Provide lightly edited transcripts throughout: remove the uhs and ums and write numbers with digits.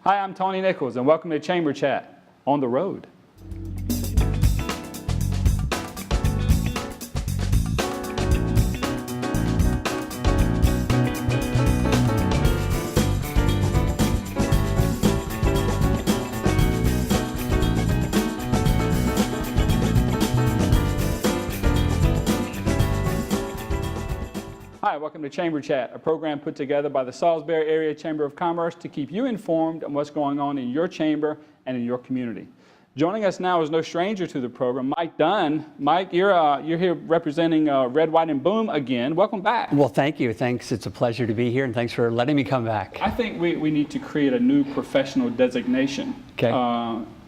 Hi, I'm Tony Nichols, and welcome to Chamber Chat on the road. Hi, welcome to Chamber Chat, a program put together by the Salisbury Area Chamber of Commerce to keep you informed on what's going on in your chamber and in your community. Joining us now is no stranger to the program, Mike Dunn. Mike, you're here representing Red, White, and Boom again. Welcome back. Well, thank you. Thanks. It's a pleasure to be here, and thanks for letting me come back. I think we need to create a new professional designation. Okay.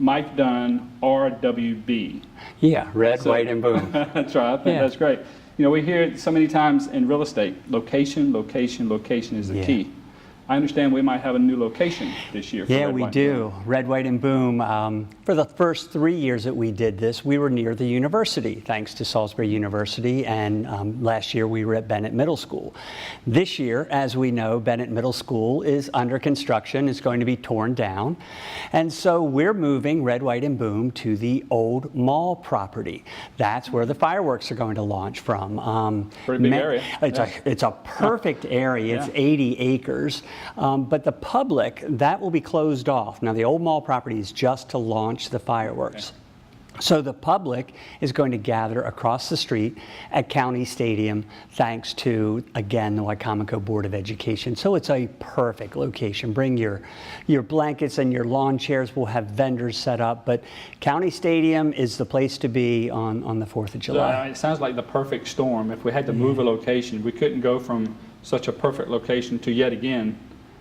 Mike Dunn, RWB. Yeah, Red, White, and Boom. That's right. I think that's great. You know, we hear it so many times in real estate, location, location, location is the key. I understand we might have a new location this year. For Yeah, Red, we White, do. Red, White, and Boom. For the first 3 years that we did this, we were near the university, thanks to Salisbury University, and last year we were at Bennett Middle School. This year, as we know, Bennett Middle School is under construction. It's going to be torn down. And so we're moving Red, White, and Boom to the old mall property. That's where the fireworks are going to launch from. Pretty big area. It's a perfect area. It's 80 acres. But the public, that will be closed off. Now, the old mall property is just to launch the fireworks. Okay. So the public is going to gather across the street at County Stadium, thanks to, again, the Wicomico Board of Education. So it's a perfect location. Bring your blankets and your lawn chairs. We'll have vendors set up. But County Stadium is the place to be on the 4th of July. It sounds like the perfect storm. If we had to move a location, we couldn't go from such a perfect location to yet again.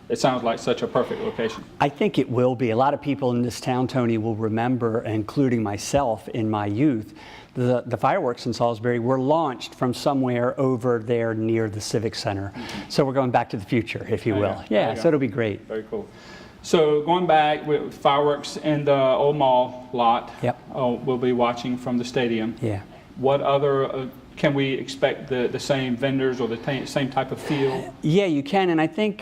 It sounds like such a perfect location. I think it will be. A lot of people in this town, Tony, will remember, including myself in my youth, the fireworks in Salisbury were launched from somewhere over there near the Civic Center. Mm-hmm. So we're going back to the future, if you will. Yeah, so it'll be great. Very cool. So going back with fireworks in the old mall lot, we'll be watching from the stadium. Yeah. What other... can we expect the same vendors or the same type of feel? Yeah, you can, and I think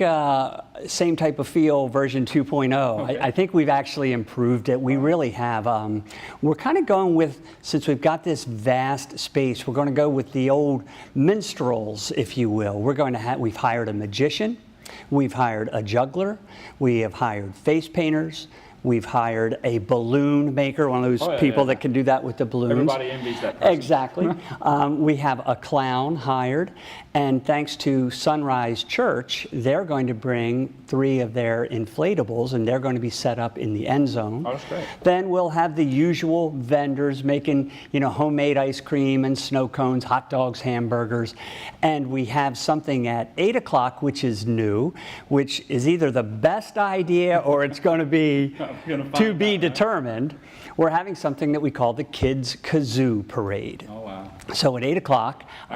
same type of feel version 2.0. Okay. I think we've actually improved it. We really have. We're kind of going with, since we've got this vast space, we're going to go with the old minstrels, if you will. We've hired a magician, we've hired a juggler, we have hired face painters, we've hired a balloon maker, one of those people that can do that with the balloons. Everybody envies that person. Exactly. We have a clown hired, and thanks to Sunrise Church, they're going to bring 3 of their inflatables, and they're going to be set up in the end zone. Oh, that's great. Then we'll have the usual vendors making, homemade ice cream and snow cones, hot dogs, hamburgers, and we have something at 8 o'clock, which is new, which is either the best idea or it's going to be to be determined. We're having something that we call the Kids Kazoo Parade. Oh, wow. So at 8 o'clock, so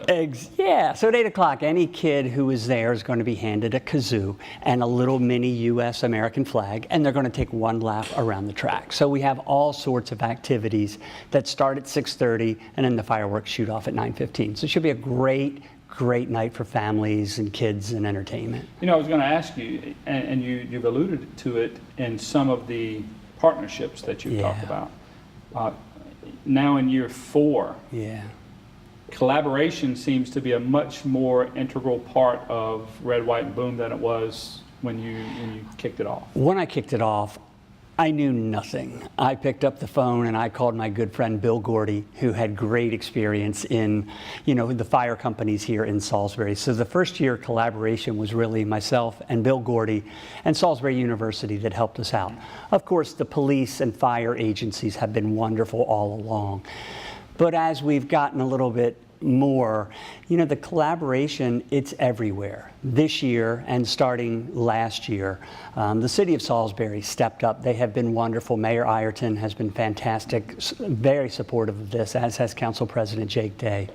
at 8 o'clock, any kid who is there is going to be handed a kazoo and a little mini U.S. American flag, and they're going to take 1 lap around the track. So we have all sorts of activities that start at 6:30, and then the fireworks shoot off at 9:15. So it should be a great night for families and kids and entertainment. I was going to ask you, and you've alluded to it in some of the partnerships that you've talked about. Now in year 4, collaboration seems to be a much more integral part of Red, White, and Boom than it was when you kicked it off. When I kicked it off, I knew nothing. I picked up the phone and I called my good friend Bill Gordy, who had great experience in, the fire companies here in Salisbury. So the first year collaboration was really myself and Bill Gordy and Salisbury University that helped us out. Of course, the police and fire agencies have been wonderful all along. But as we've gotten a little bit more, the collaboration, it's everywhere. This year and starting last year, the city of Salisbury stepped up. They have been wonderful. Mayor Ireton has been fantastic, very supportive of this, as has Council President Jake Day.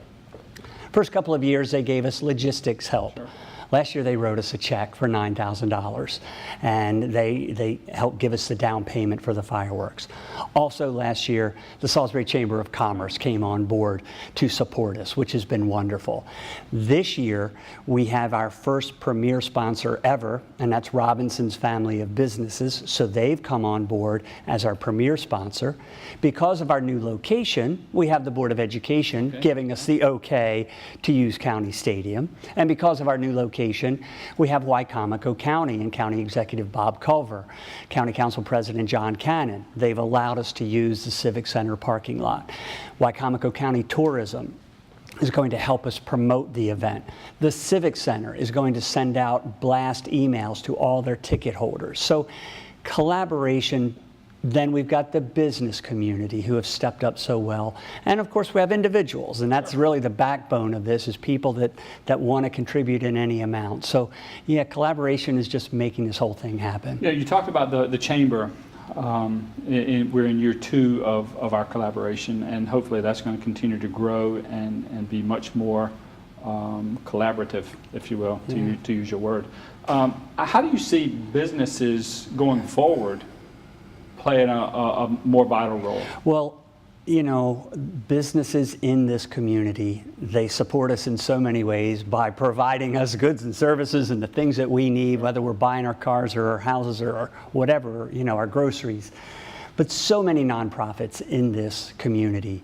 First couple of years, they gave us logistics help. Sure. Last year they wrote us a check for $9,000, and they helped give us the down payment for the fireworks. Also last year, the Salisbury Chamber of Commerce came on board to support us, which has been wonderful. This year, we have our first premier sponsor ever, and that's Robinson's Family of Businesses. So they've come on board as our premier sponsor. Because of our new location, we have the Board of Education giving us the okay to use County Stadium. And because of our new location, we have Wicomico County and County Executive Bob Culver, County Council President John Cannon. They've allowed us to use the Civic Center parking lot. Wicomico County Tourism is going to help us promote the event. The Civic Center is going to send out blast emails to all their ticket holders. So collaboration. Then we've got the business community who have stepped up so well. And of course we have individuals, and that's really the backbone of this, is people that want to contribute in any amount. So yeah, collaboration is just making this whole thing happen. Yeah, you talked about the chamber. We're in year 2 of our collaboration, and hopefully that's going to continue to grow and be much more collaborative, if you will, to use your word. How do you see businesses going forward playing a more vital role? Well, you know, businesses in this community, they support us in so many ways by providing us goods and services and the things that we need, whether we're buying our cars or our houses or whatever, you know, our groceries. But so many nonprofits in this community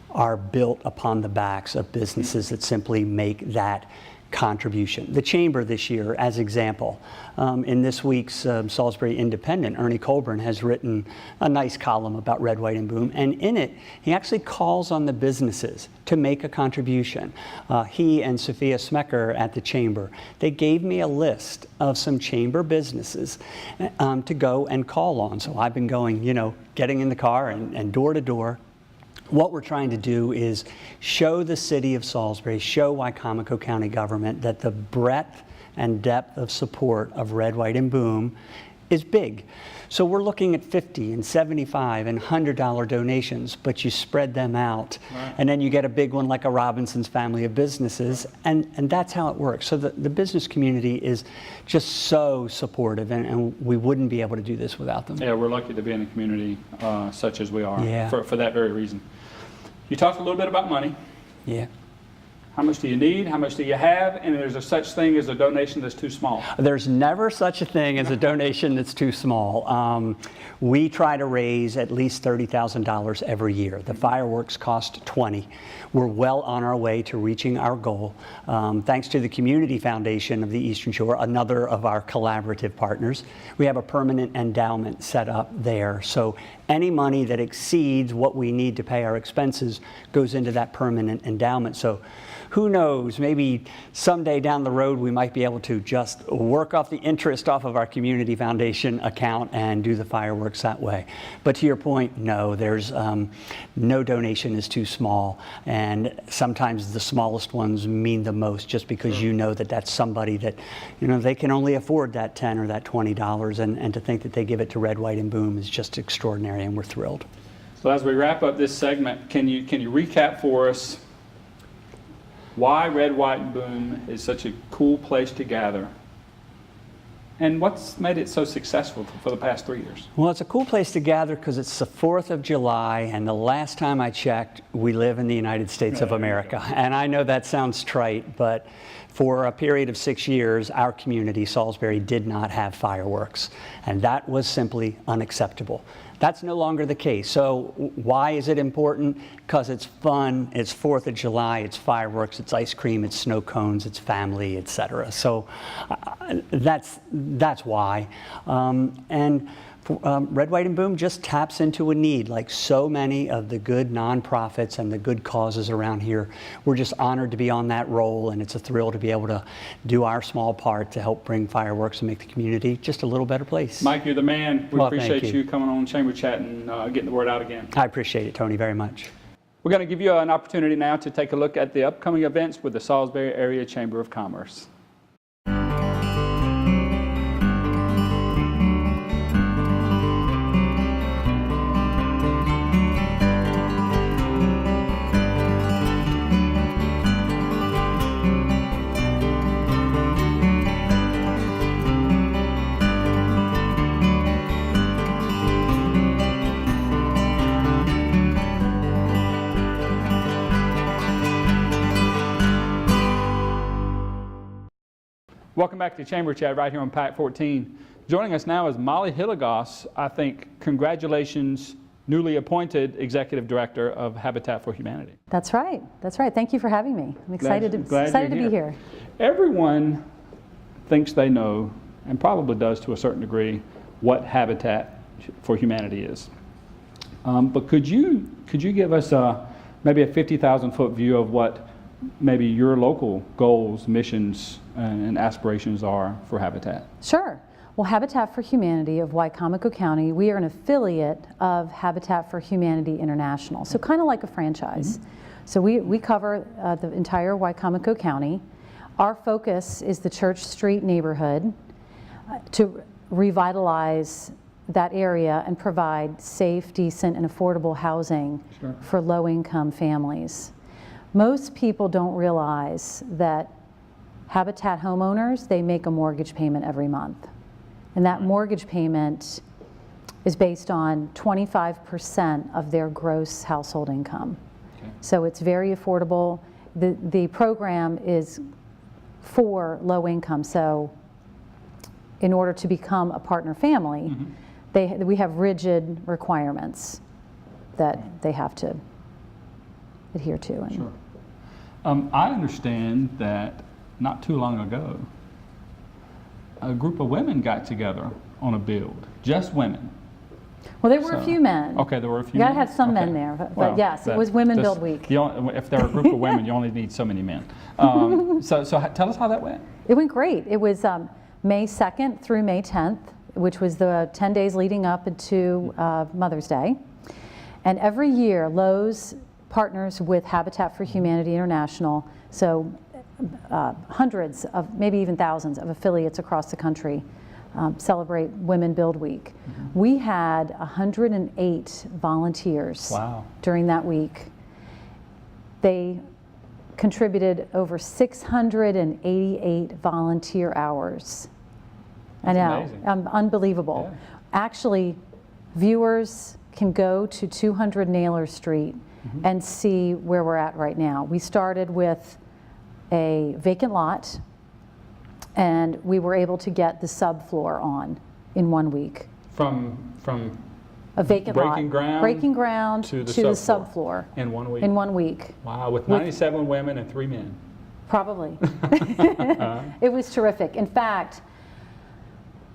are built upon the backs of businesses that simply make that contribution. The Chamber this year, as example, in this week's Salisbury Independent, Ernie Colburn has written a nice column about Red, White, and Boom, and in it, he actually calls on the businesses to make a contribution. He and Sophia Smecker at the Chamber, they gave me a list of some Chamber businesses to go and call on. So I've been going, you know, getting in the car and door to door. What we're trying to do is show the city of Salisbury, show Wicomico County government that the breadth and depth of support of Red, White, and Boom is big. So we're looking at $50 and $75 and $100 donations, but you spread them out. Right. And then you get a big one like a Robinson's Family of Businesses, and that's how it works. So the business community is just so supportive, and we wouldn't be able to do this without them. Yeah, we're lucky to be in a community such as we are, yeah, for that very reason. You talked a little bit about money. Yeah. How much do you need? How much do you have? And there's a such thing as a donation that's too small. There's never such a thing as a donation that's too small. We try to raise at least $30,000 every year. The fireworks cost $20,000. We're well on our way to reaching our goal. Thanks to the Community Foundation of the Eastern Shore, another of our collaborative partners, we have a permanent endowment set up there. So any money that exceeds what we need to pay our expenses goes into that permanent endowment. So who knows, maybe someday down the road we might be able to just work off the interest off of our Community Foundation account and do the fireworks that way. But to your point, no, there's no donation is too small, and sometimes the smallest ones mean the most, just because you know that that's somebody that, you know, they can only afford that $10 or that $20, and to think that they give it to Red, White, and Boom is just extraordinary, and we're thrilled. So as we wrap up this segment, can you recap for us why Red, White, and Boom is such a cool place to gather, and what's made it so successful for the past 3 years? Well, it's a cool place to gather because it's the 4th of July, and the last time I checked, we live in the United States of America. And I know that sounds trite, but for a period of 6 years, our community, Salisbury, did not have fireworks, and that was simply unacceptable. That's no longer the case. So why is it important? Because it's fun, it's 4th of July, it's fireworks, it's ice cream, it's snow cones, it's family, etc. So that's why. Red, White, and Boom just taps into a need, like so many of the good nonprofits and the good causes around here. We're just honored to be on that role, and it's a thrill to be able to do our small part to help bring fireworks and make the community just a little better place. Mike, you're the man. We appreciate thank you coming on Chamber Chat and getting the word out again. I appreciate it, Tony, very much. We're going to give you an opportunity now to take a look at the upcoming events with the Salisbury Area Chamber of Commerce. Welcome back to Chamber Chat right here on PAC 14. Joining us now is Molly Hilligoss. I think congratulations, newly appointed Executive Director of Habitat for Humanity. That's right. That's right. Thank you for having me. I'm excited to be here. Everyone thinks they know, and probably does to a certain degree, what Habitat for Humanity is. But could you give us maybe a 50,000-foot view of what maybe your local goals, missions, and aspirations are for Habitat? Sure. Well, Habitat for Humanity of Wicomico County, we are an affiliate of Habitat for Humanity International, so kind of like a franchise. Mm-hmm. So we cover the entire Wicomico County. Our focus is the Church Street neighborhood to revitalize that area and provide safe, decent, and affordable housing for low-income families. Most people don't realize that Habitat homeowners, they make a mortgage payment every month. And that mortgage payment is based on 25% of their gross household income. Okay. So it's very affordable. The program is for low income. So in order to become a partner family, we have rigid requirements that they have to adhere to. And sure. I understand that not too long ago, a group of women got together on a build, just women. Well, there were a few men. Okay, there were a few. You got to have some men there, but yes, it was Women Build Week. If there are a group of women, you only need so many men. So tell us how that went. It went great. It was May 2nd through May 10th, which was the 10 days leading up to Mother's Day. And every year, Lowe's partners with Habitat for Humanity International, so hundreds of, maybe even thousands of affiliates across the country celebrate Women Build Week. Mm-hmm. We had 108 volunteers during that week. They contributed over 688 volunteer hours. That's I know, unbelievable. Yeah. Actually, viewers can go to 200 Naylor Street and see where we're at right now. We started with a vacant lot, and we were able to get the subfloor on in 1 week. From a vacant breaking lot, breaking ground to the subfloor in 1 week. In 1 week. Wow, with 97 women and 3 men. Probably. It was terrific. In fact,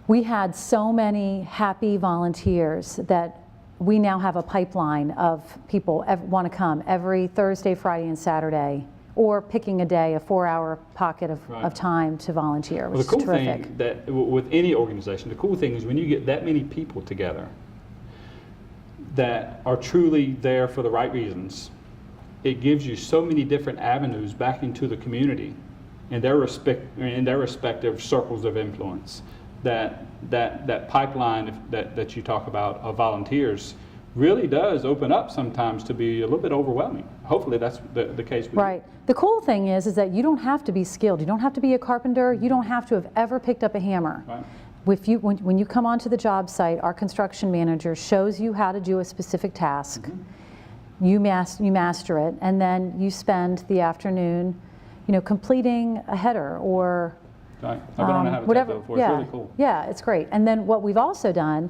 we had so many happy volunteers that we now have a pipeline of people want to come every Thursday, Friday, and Saturday, or picking a day, a 4-hour pocket of time to volunteer, which is terrific. The cool thing that with any organization, the cool thing is when you get that many people together that are truly there for the right reasons, it gives you so many different avenues back into the community in their respective circles of influence. That pipeline that you talk about of volunteers really does open up sometimes to be a little bit overwhelming. Hopefully that's the case with you. The cool thing is that you don't have to be skilled. You don't have to be a carpenter. You don't have to have ever picked up a hammer. Right. When you come onto the job site, our construction manager shows you how to do a specific task. Mm-hmm. You master it, and then you spend the afternoon, completing a header or whatever. It's really cool. Yeah, it's great. And then what we've also done,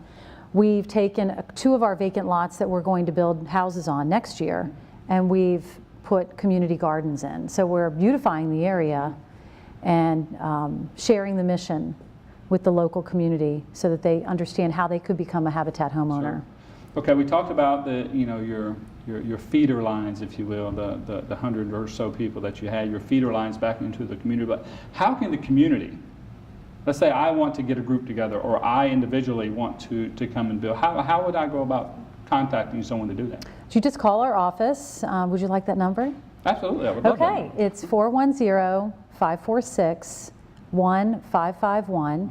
we've taken 2 of our vacant lots that we're going to build houses on next year, and we've put community gardens in. So we're beautifying the area and sharing the mission with the local community so that they understand how they could become a Habitat homeowner. Sure. Okay, we talked about your feeder lines, if you will, the 100 or so people that you had, your feeder lines back into the community. But how can the community, let's say I want to get a group together, or I individually want to come and build, how would I go about contacting someone to do that? You just call our office. Would you like that number? Absolutely, I would love that. Okay, it's 410-546-1551.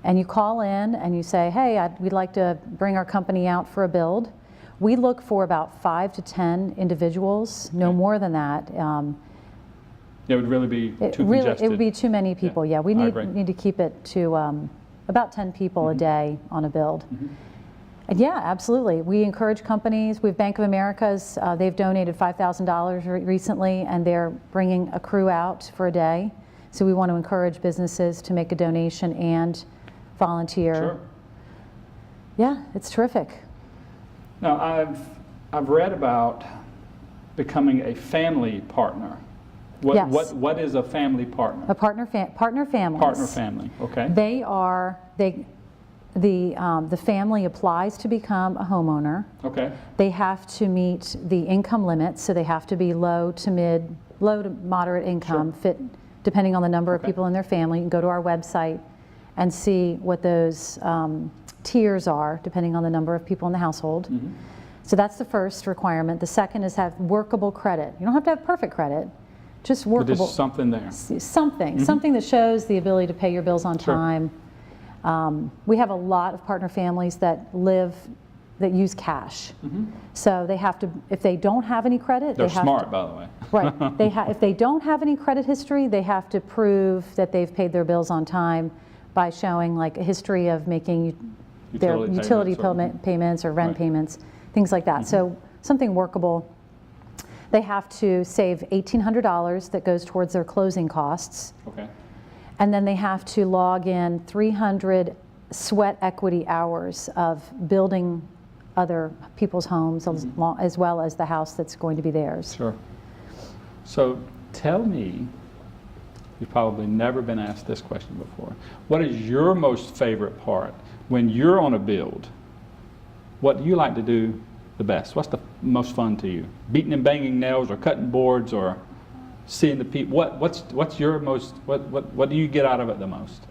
And you call in and you say, hey, we'd like to bring our company out for a build. We look for about 5 to 10 individuals, no more than that. It would really be too congested. It would be too many people, yeah. We need to keep it to about 10 people a day on a build. And yeah, absolutely. We encourage companies. We have Bank of America's, they've donated $5,000 recently, and they're bringing a crew out for a day So we want to encourage businesses to make a donation and volunteer. Sure. Yeah, it's terrific. Now, I've read about becoming a family partner. Yes. What is a family partner? A partner families. Partner family, okay. The family applies to become a homeowner. Okay. They have to meet the income limits, so they have to be low to moderate income, Sure. fit depending on the number of Okay. people in their family. You can go to our website and see what those tiers are, depending on the number of people in the household. Mm-hmm. So that's the first requirement. The second is have workable credit. You don't have to have perfect credit, just But workable. there's something there. Something that shows the ability to pay your bills on Sure. time. We have a lot of partner families that use cash. So they have to, if they don't have any credit, They're they have smart, to, by the way. right. If they don't have any credit history, they have to prove that they've paid their bills on time by showing like a history of making their utility payments or rent Right. payments, things like that. So something workable. They have to save $1,800 that goes towards their closing costs. Okay. And then they have to log in 300 sweat equity hours of building other people's homes as well as the house that's going to be theirs. Sure. So tell me, you've probably never been asked this question before. What is your most favorite part when you're on a build? What do you like to do the best? What's the most fun to you? Beating and banging nails or cutting boards or seeing the people? What's your most, what do you get out of it the most?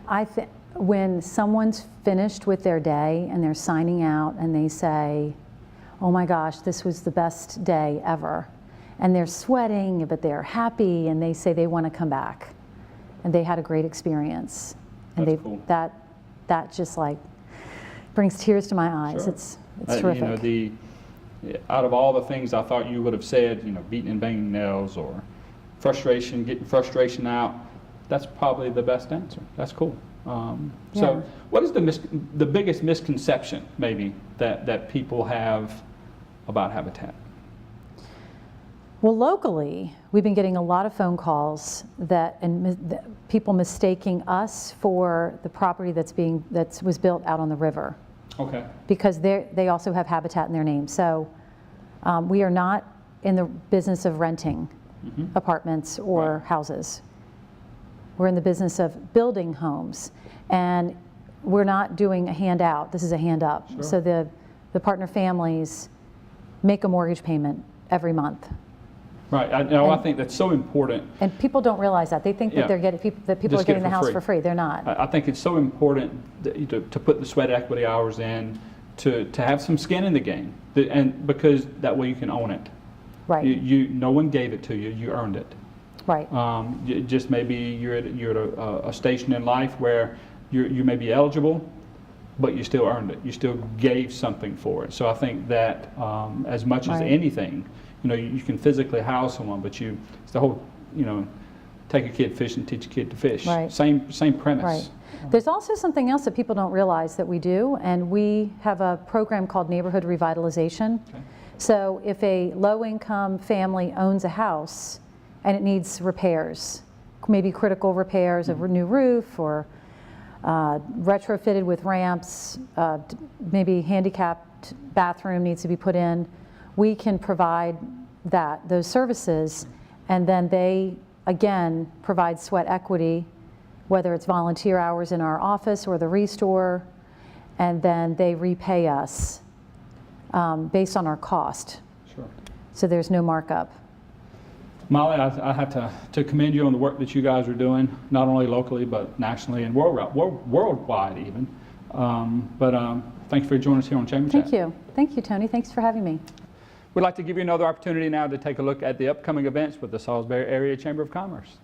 I think when someone's finished with their day and they're signing out and they say, oh my gosh, this was the best day ever. And they're sweating, but they're happy, and they say they want to come back. And they had a great experience. And That's cool. that just like brings tears to my eyes. Sure. It's terrific. You know, out of all the things I thought you would have said, you know, beating and banging nails or frustration, getting frustration out, that's probably the best answer. That's cool. So what is the biggest misconception maybe that people have about Habitat? Well, locally, we've been getting a lot of phone calls people mistaking us for the property that was built out on the river. Okay. Because they also have Habitat in their name. So we are not in the business of renting apartments or Right. houses. We're in the business of building homes. And we're not doing a handout. This is a hand up. Sure. So the partner families make a mortgage payment every month. Right. I think that's so important. And people don't realize that. They think that Yeah. people Just are getting get it the for house free. for free. They're not. I think it's so important to put the sweat equity hours in, to have some skin in the game, and because that way you can own it. Right. No one gave it to you. You earned it. Right. Just maybe you're at a station in life where you may be eligible, but you still earned it. You still gave something for it. So I think that as much as Right. anything, you know, you can physically house someone, but it's the whole, you know, take a kid fishing, teach a kid to fish. Right. Same premise. Right. There's also something else that people don't realize that we do, and we have a program called Neighborhood Revitalization. Okay. So if a low-income family owns a house and it needs repairs, maybe critical repairs, a new roof or retrofitted with ramps, maybe handicapped bathroom needs to be put in, we can provide those services, and then they again provide sweat equity, whether it's volunteer hours in our office or the restore, and then they repay us based on our cost. Sure. So there's no markup. Molly, I have to commend you on the work that you guys are doing, not only locally, but nationally and worldwide even. Thank you for joining us here on Chamber Chat. Thank you. Thank you, Tony. Thanks for having me. We'd like to give you another opportunity now to take a look at the upcoming events with the Salisbury Area Chamber of Commerce.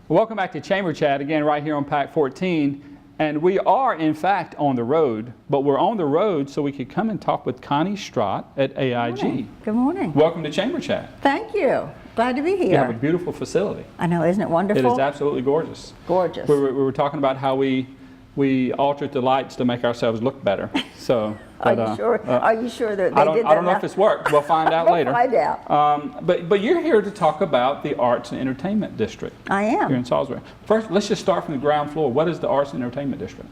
Welcome back to Chamber Chat, again right here on Pack 14. And we are, in fact, on the road, but we're on the road so we could come and talk with Connie Strott at AIG. Good morning. Welcome to Chamber Chat. Thank you. Glad to be here. You have a beautiful facility. I know, isn't it wonderful? It is absolutely gorgeous. Gorgeous. We were talking about how we altered the lights to make ourselves look better. So, Are you sure? Are you sure that they did that? I don't know if it's worked. We'll find out later. We'll find out. But you're here to talk about the Arts and Entertainment District. I am. Here in Salisbury. First, let's just start from the ground floor. What is the Arts and Entertainment District?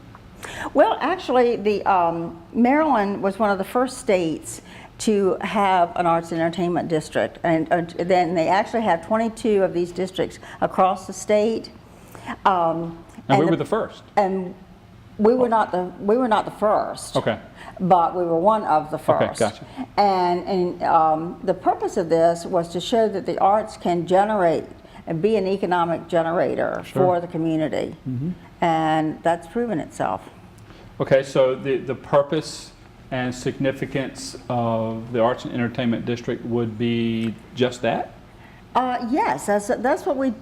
Well, actually, Maryland was one of the first states to have an arts and entertainment district, and then they actually have 22 of these districts across the state. And we were the first. And we were not the first. Okay. But we were one of the first. Okay, gotcha. And the purpose of this was to show that the arts can generate and be an economic generator for the community. Mm-hmm. And that's proven itself. Okay, so the purpose and significance of the Arts and Entertainment District would be just that? Yes, that's what we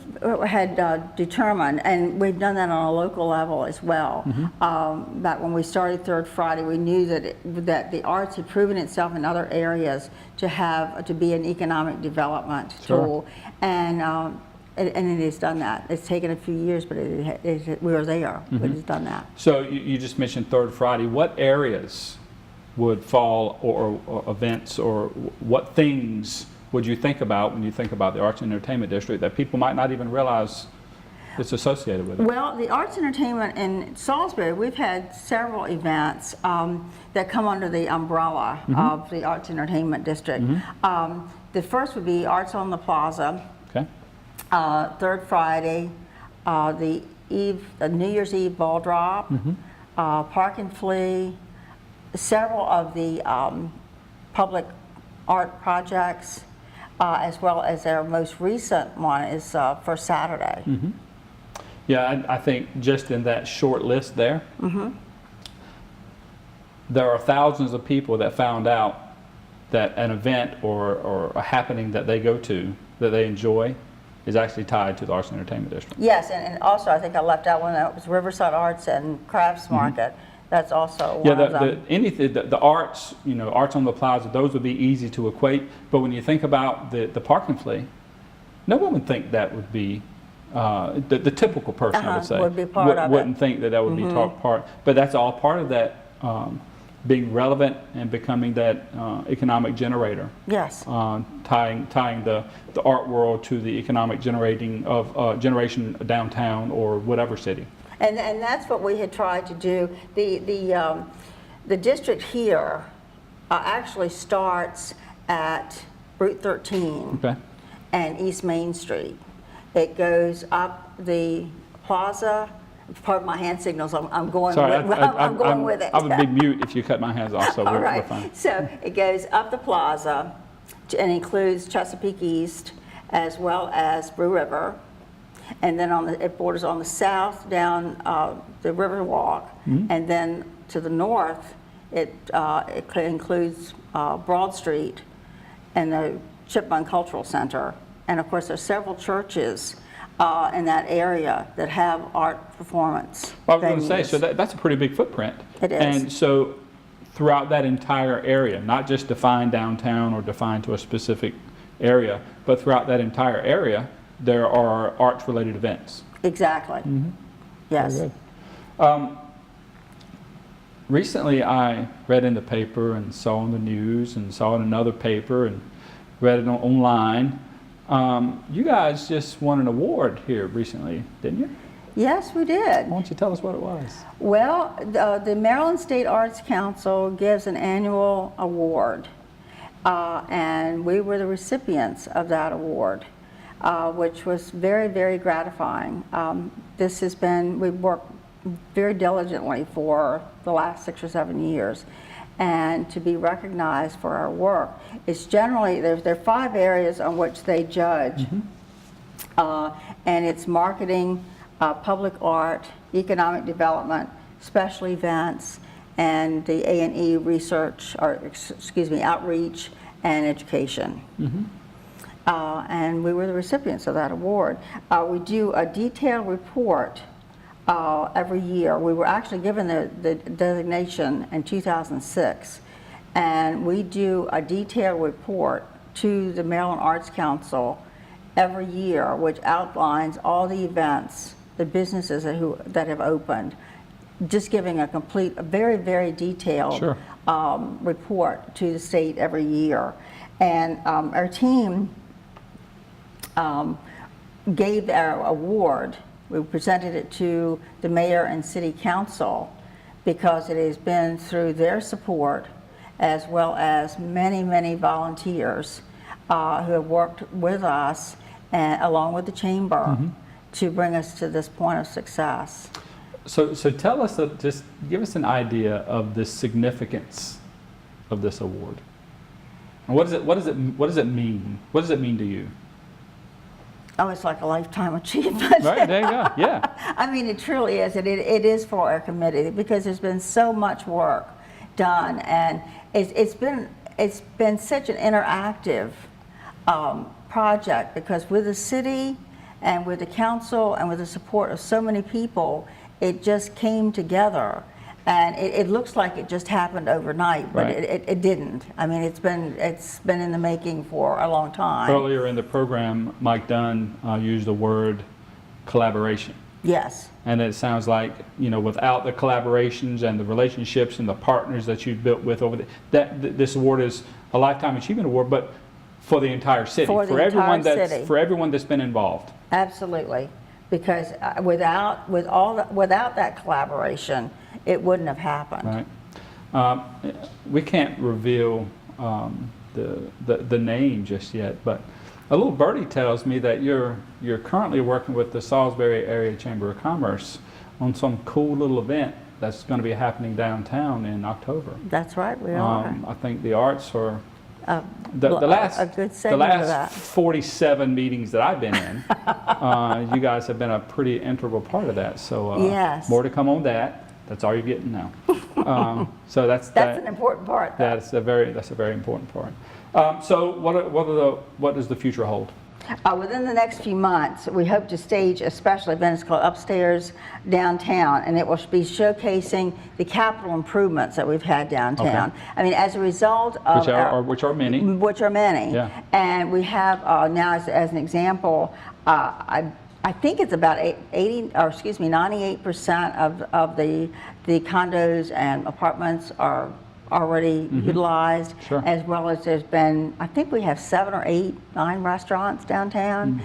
had determined, and we've done that on a local level as well. Mm-hmm. Back when we started Third Friday, we knew that the arts had proven itself in other areas to be an economic development tool, and it has done that. It's taken a few years, but we were there. Mm-hmm. It has done that. So you just mentioned Third Friday. What areas would fall, or events, or what things would you think about when you think about the Arts and Entertainment District that people might not even realize it's associated with it? Well, the Arts and Entertainment in Salisbury, we've had several events that come under the umbrella mm-hmm. of the Arts and Entertainment District. Mm-hmm. The first would be Arts on the Plaza. Okay. Third Friday, the New Year's Eve ball drop, mm-hmm. Park and Flee, several of the public art projects, as well as their most recent one is for Saturday. Mm-hmm. Yeah, I think just in that short list there, mm-hmm. there are thousands of people that found out that an event or a happening that they go to, that they enjoy, is actually tied to the Arts and Entertainment District. Yes, and also I think I left out one that was Riverside Arts and Crafts Market. Mm-hmm. That's also one of them. The arts, Arts on the Plaza, those would be easy to equate. But when you think about the Park and Flee, no one would think that would be the typical person. I would say would be part of it. Wouldn't think that would mm-hmm. be part. But that's all part of that being relevant and becoming that economic generator. Yes. Tying the art world to the economic generation downtown or whatever city. And that's what we had tried to do. The district here actually starts at Route 13 okay. and East Main Street. It goes up the plaza. Pardon my hand signals. I'm going. Sorry, I'm going with it. I would be mute if you cut my hands off. So we're fine. So it goes up the plaza and includes Chesapeake East as well as Brew River. And then it borders on the south down the Riverwalk, mm-hmm. and then to the north it includes Broad Street and the Chipmunk Cultural Center, and of course there's several churches in that area that have art performance. Well, I was going to say, so that's a pretty big footprint. It is. And so throughout that entire area, not just defined downtown or defined to a specific area, but throughout that entire area, there are arts-related events. Exactly. Mm-hmm. Yes. Very good. Recently, I read in the paper and saw on the news and saw in another paper and read it online. You guys just won an award here recently, didn't you? Yes, we did. Why don't you tell us what it was? Well, the Maryland State Arts Council gives an annual award, and we were the recipients of that award. Which was very, very gratifying. We've worked very diligently for the last 6 or 7 years, and to be recognized for our work, it's generally, there are 5 areas on which they judge, mm-hmm. And it's marketing, public art, economic development, special events, and the A&E research, outreach and education. Mm-hmm. and we were the recipients of that award. We do a detailed report every year. We were actually given the designation in 2006, and we do a detailed report to the Maryland Arts Council every year, which outlines all the events, the businesses that have opened, just giving a complete, a very, very detailed Sure. report to the state every year. And our team gave our award. We presented it to the mayor and city council because it has been through their support, as well as many, many volunteers who have worked with us and along with the chamber to bring us to this point of success. So tell us, just give us an idea of the significance of this award. And what does it mean? What does it mean to you? Oh, it's like a lifetime achievement. Right, there you go, yeah. I mean, it truly is. It is for our committee because there's been so much work done, and it's been such an interactive project, because with the city and with the council and with the support of so many people, it just came together. And it looks like it just happened overnight, but Right. it didn't. I mean, it's been in the making for a long time. Earlier in the program, Mike Dunn used the word collaboration. Yes. And it sounds like, you know, without the collaborations and the relationships and the partners that you've built with over this award is a Lifetime Achievement Award, but for the entire city, For the everyone entire city. for everyone that's been involved. Absolutely, because without that collaboration, it wouldn't have happened. Right. We can't reveal the name just yet, but a little birdie tells me that you're currently working with the Salisbury Area Chamber of Commerce on some cool little event that's going to be happening downtown in October. That's right, we are. I think the arts are A the good segment of that. 47 meetings that I've been in. You guys have been a pretty integral part of that. So Yes. more to come on that. That's all you're getting now. So that's That's an important part, though. that's a very important part. So what does the future hold? Within the next few months, we hope to stage a special event. It's called Upstairs Downtown, and it will be showcasing the capital improvements that we've had downtown. Okay. I mean, as a result of Which are many. Which are many. Yeah. And we have now, as an example, I think it's about 98% of the condos and apartments are already utilized, Sure. as well as there's been, I think we have 7 or 8, 9 restaurants downtown.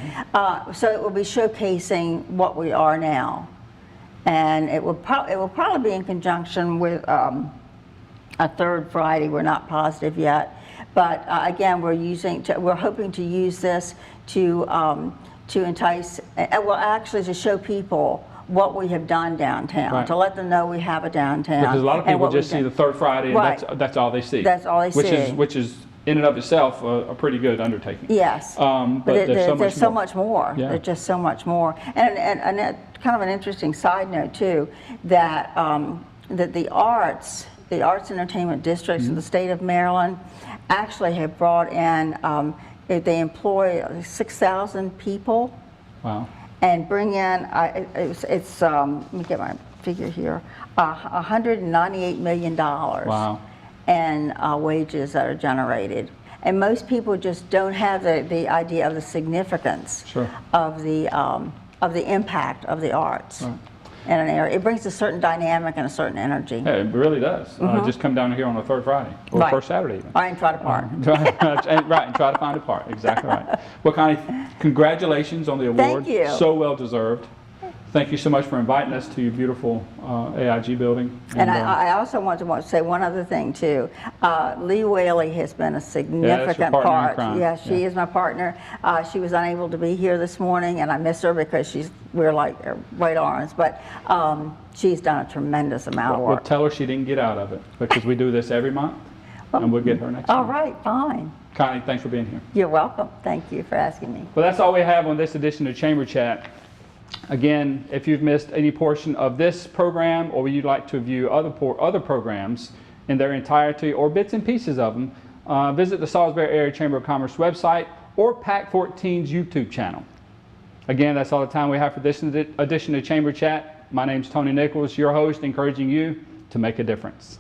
So it will be showcasing what we are now. And it will probably be in conjunction with a third Friday. We're not positive yet. But again, we're hoping to use this to entice, well, actually to show people what we have done downtown, Right. to let them know we have a downtown. Because a lot of and people what just we've see done. the third Friday, and Right. that's all they see. That's all they see. Which is in and of itself a pretty good undertaking. Yes, But but there's so much more. Yeah. There's just so much more. And kind of an interesting side note too, that that the arts entertainment districts in the state of Maryland actually have brought in, they employ 6,000 people Wow. and bring in, let me get my figure here, $198 million. Wow. And wages that are generated. And most people just don't have the idea of the significance Sure. of the impact of the arts Right. in an area. It brings a certain dynamic and a certain energy. Yeah, it really does. Just come down here on a third Friday or Right. first Saturday even. I ain't tried to park. Right, and try to find a part. Exactly right. Well, Connie, congratulations on the award. Thank you. So well deserved. Thank you so much for inviting us to your beautiful AIG building. And I also want to say one other thing too. Lee Whaley has been a significant partner in part. crime. Yes, she Yeah. is my partner. She was unable to be here this morning, and I miss her because we're like right arms. But she's done a tremendous amount of We'll work. tell her she didn't get out of it because we do this every month, and we'll get her next All month. right, fine. Connie, thanks for being here. You're welcome. Thank you for asking me. Well, that's all we have on this edition of Chamber Chat. Again, if you've missed any portion of this program or you'd like to view other programs in their entirety or bits and pieces of them, visit the Salisbury Area Chamber of Commerce website or PAC 14's YouTube channel. Again, that's all the time we have for this edition of Chamber Chat. My name's Tony Nichols, your host, encouraging you to make a difference.